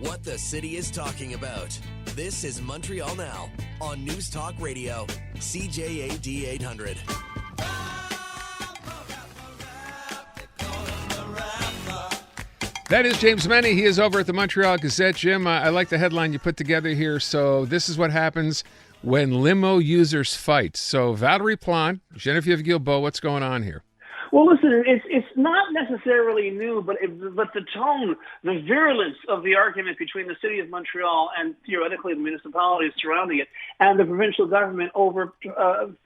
What the city is talking about. This is Montreal Now on News Talk Radio, CJAD 800. That is James Mennie. He is over at the Montreal Gazette. Jim, I like the headline you put together here. So this is what happens when limo users fight. So Valerie Plante, Genevieve Guilbault, what's going on here? Well, listen, it's not necessarily new, but the tone, the virulence of the argument between the city of Montreal and theoretically the municipalities surrounding it and the provincial government over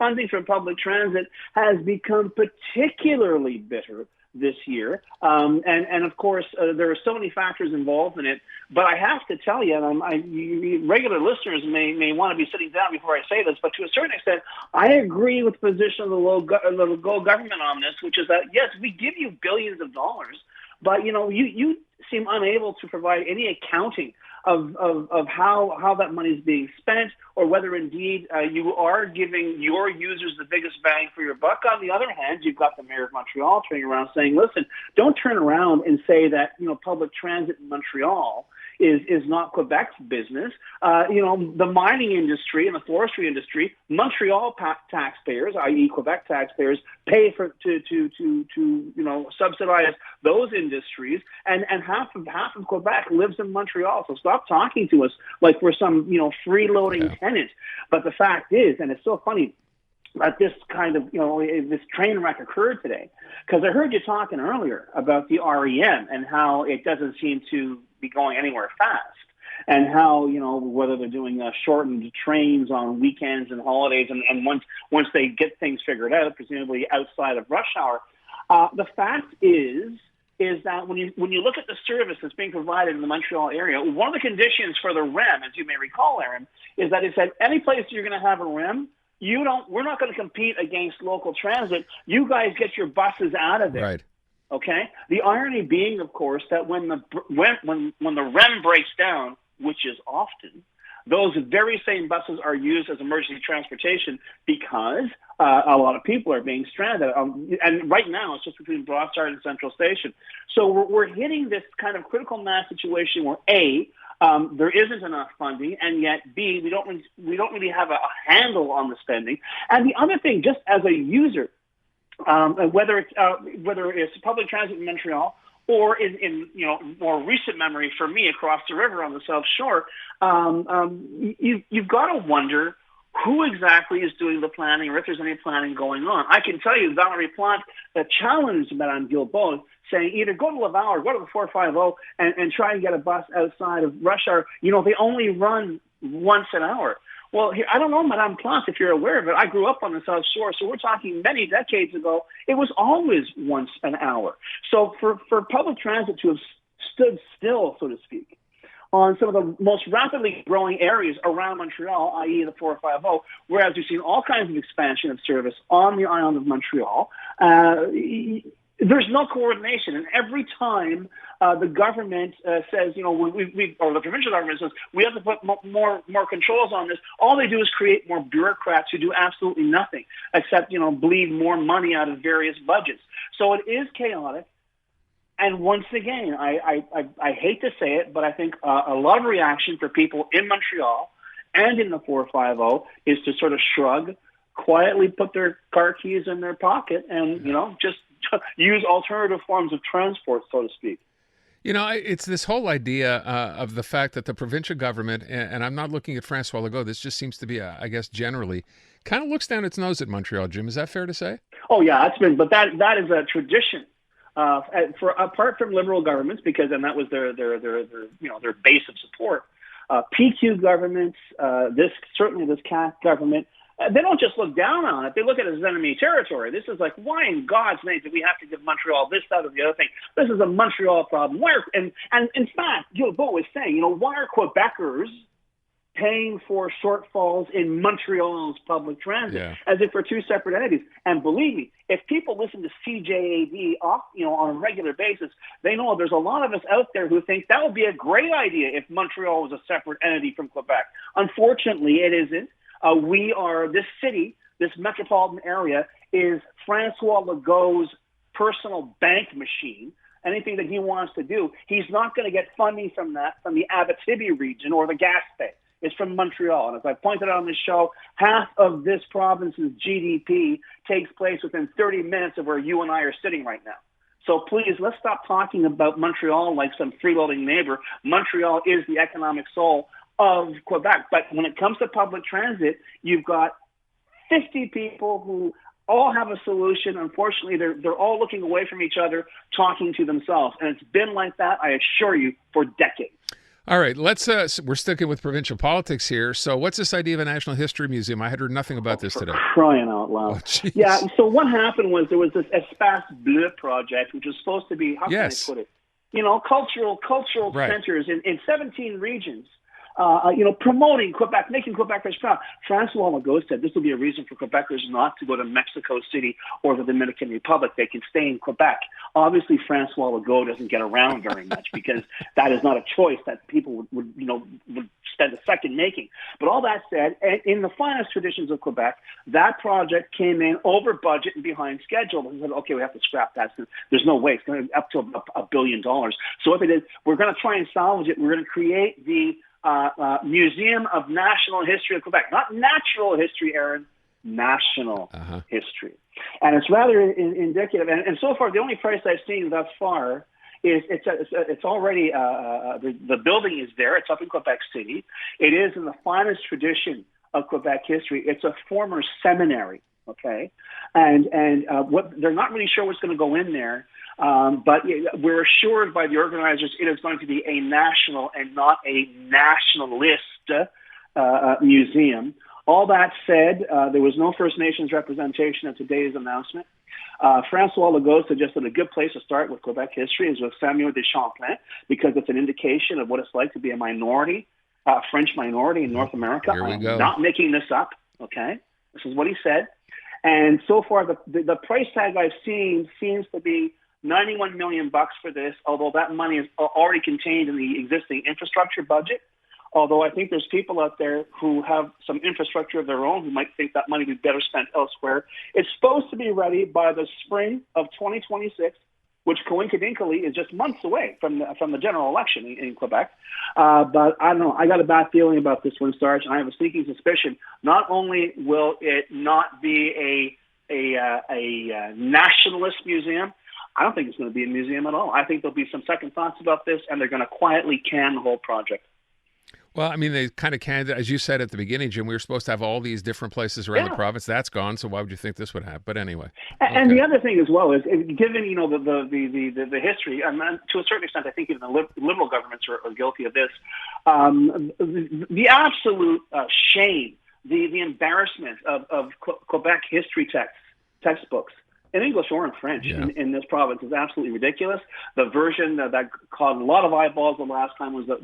funding for public transit has become particularly bitter this year. And of course, there are so many factors involved in it. But I have to tell you, and regular listeners may want to be sitting down before I say this, but to a certain extent, I agree with the position of the local government on this, which is that, yes, we give you billions of dollars, but, you seem unable to provide any accounting of how that money is being spent, or whether indeed you are giving your users the biggest bang for your buck. On the other hand, you've got the mayor of Montreal turning around saying, listen, don't turn around and say that, public transit in Montreal is not Quebec's business. The mining industry and the forestry industry, Montreal taxpayers, i.e. Quebec taxpayers, pay to subsidize those industries, and half of Quebec lives in Montreal. So stop talking to us like we're some freeloading tenant. But the fact is, and it's so funny that this kind of this train wreck occurred today, because I heard you talking earlier about the REM and how it doesn't seem to be going anywhere fast, and how whether they're doing shortened trains on weekends and holidays, and once they get things figured out, presumably outside of rush hour. The fact is that when you look at the service that's being provided in the Montreal area, one of the conditions for the REM, as you may recall, Aaron, is that it said any place you're going to have a REM, we're not going to compete against local transit. You guys get your buses out of there. Right. Okay. The irony being, of course, that when the REM breaks down, which is often, those very same buses are used as emergency transportation because a lot of people are being stranded. And right now, it's just between Brossard and Central Station. So we're hitting this kind of critical mass situation where A, there isn't enough funding, and yet B, we don't really have a handle on the spending. And the other thing, just as a user, whether it's public transit in Montreal or in more recent memory for me across the river on the South Shore, you've got to wonder who exactly is doing the planning, or if there's any planning going on. I can tell you, Valerie Plante challenged Madame Guilbault, saying either go to Laval or go to the 450 and try and get a bus outside of rush hour. They only run once an hour. Well, here, I don't know, Madame Plante, if you're aware of it. I grew up on the South Shore, so we're talking many decades ago. It was always once an hour. So for public transit to have stood still, so to speak, on some of the most rapidly growing areas around Montreal, i.e. the 450, whereas we've seen all kinds of expansion of service on the island of Montreal, there's no coordination. And every time the government says, or the provincial government says, we have to put more controls on this, all they do is create more bureaucrats who do absolutely nothing except, bleed more money out of various budgets. So it is chaotic. And once again, I hate to say it, but I think a lot of reaction for people in Montreal and in the 450 is to sort of shrug, quietly put their car keys in their pocket, and just use alternative forms of transport, so to speak. It's this whole idea of the fact that the provincial government, and I'm not looking at François Legault, this just seems to be, I guess, generally, kind of looks down its nose at Montreal, Jim. Is that fair to say? Oh, yeah, but that is a tradition. Apart from liberal governments, because then that was their base of support. PQ governments, this CAQ government, they don't just look down on it; they look at it as enemy territory. This is like, why in God's name do we have to give Montreal this, that, or the other thing? This is a Montreal problem. And in fact, Guilbault was saying, why are Quebecers paying for shortfalls in Montreal's public transit, as if we're two separate entities? And believe me, if people listen to CJAD on a regular basis, they know there's a lot of us out there who think that would be a great idea if Montreal was a separate entity from Quebec. Unfortunately, it isn't. This city, this metropolitan area, is François Legault's personal bank machine. anything that he wants to do, he's not going to get funding from the Abitibi region or the Gaspé. It's from Montreal. And as I pointed out on this show, half of this province's GDP takes place within 30 minutes of where you and I are sitting right now. So please, let's stop talking about Montreal like some freeloading neighbor. Montreal is the economic soul of Quebec. But when it comes to public transit, you've got 50 people who all have a solution. Unfortunately, they're all looking away from each other, talking to themselves. And it's been like that, I assure you, for decades. All right, let's. We're sticking with provincial politics here. So, what's this idea of a National History Museum? I had heard nothing about this today. Crying out loud! Oh, yeah. So what happened was there was this Espace Bleu project, which was supposed to be, how can I put it? Cultural centers in 17 regions. Promoting Quebec, making Quebecers proud. Francois Legault said this will be a reason for Quebecers not to go to Mexico City or the Dominican Republic. They can stay in Quebec. Obviously, Francois Legault doesn't get around very much because that is not a choice that people would spend a second making. But all that said, in the finest traditions of Quebec, that project came in over budget and behind schedule. And said, okay, we have to scrap that. There's no way. It's going to be up to $1 billion. So what they did, we're going to try and salvage it. We're going to create the Museum of National History of Quebec. Not natural history, Aaron, national history. And it's rather indicative. And so far, the only price I've seen thus far is it's already, the building is there. It's up in Quebec City. It is in the finest tradition of Quebec history. It's a former seminary, okay? And what they're not really sure what's going to go in there. But we're assured by the organizers it is going to be a national and not a nationalist museum. All that said, there was no First Nations representation at today's announcement. Francois Legault suggested a good place to start with Quebec history is with Samuel de Champlain because it's an indication of what it's like to be a minority, French minority in North America. Here we go. I'm not making this up, okay? This is what he said. And so far, the price tag I've seen seems to be $91 million for this, although that money is already contained in the existing infrastructure budget. Although I think there's people out there who have some infrastructure of their own who might think that money would be better spent elsewhere. It's supposed to be ready by the spring of 2026, which coincidentally is just months away from the general election in Quebec. But I don't know. I got a bad feeling about this one, Sarge, and I have a sneaking suspicion. Not only will it not be a nationalist museum, I don't think it's going to be a museum at all. I think there'll be some second thoughts about this, and they're going to quietly can the whole project. Well, I mean, they kind of canned it. As you said at the beginning, Jim, we were supposed to have all these different places around the province. That's gone, so why would you think this would happen? But anyway. And the other thing as well is, given, the history, and to a certain extent, I think even the liberal governments are guilty of this, the absolute shame, the embarrassment of Quebec history textboops, in English or in French, in this province is absolutely ridiculous. The version that caused a lot of eyeballs the last time was the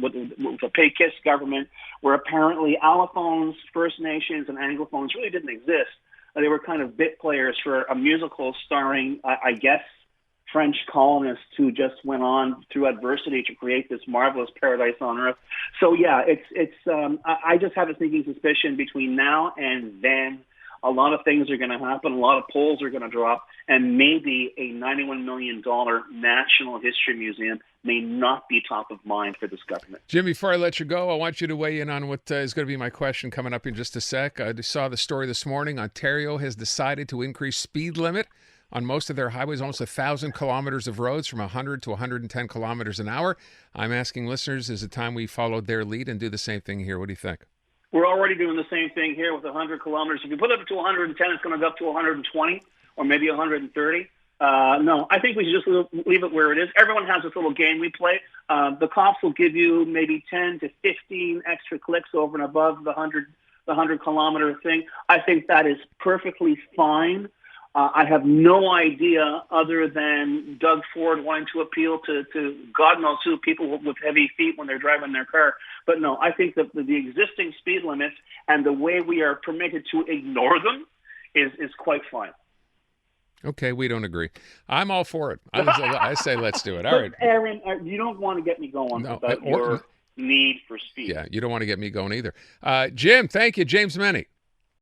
Péquist government, where apparently allophones, First Nations, and Anglophones really didn't exist. They were kind of bit players for a musical starring, I guess, French colonists who just went on through adversity to create this marvelous paradise on earth. So yeah, I just have a sneaking suspicion between now and then a lot of things are going to happen, a lot of polls are going to drop, and maybe a $91 million National History Museum may not be top of mind for this government. Jim, before I let you go, I want you to weigh in on what is going to be my question coming up in just a sec. I saw the story this morning. Ontario has decided to increase speed limit on most of their highways, almost 1,000 kilometers of roads from 100 to 110 kilometers an hour. I'm asking listeners, is it time we followed their lead and do the same thing here? What do you think? We're already doing the same thing here with 100 kilometers. If you put it up to 110, it's going to go up to 120 or maybe 130. No, I think we should just leave it where it is. Everyone has this little game we play. The cops will give you maybe 10 to 15 extra clicks over and above the 100 kilometer thing. I think that is perfectly fine. I have no idea, other than Doug Ford wanting to appeal to God knows who, people with heavy feet when they're driving their car. But no, I think that the existing speed limits and the way we are permitted to ignore them is quite fine. Okay, we don't agree. I'm all for it. I say let's do it. All right. Aaron, you don't want to get me going about your need for speed. Yeah, you don't want to get me going either. Jim, thank you. James Mennie.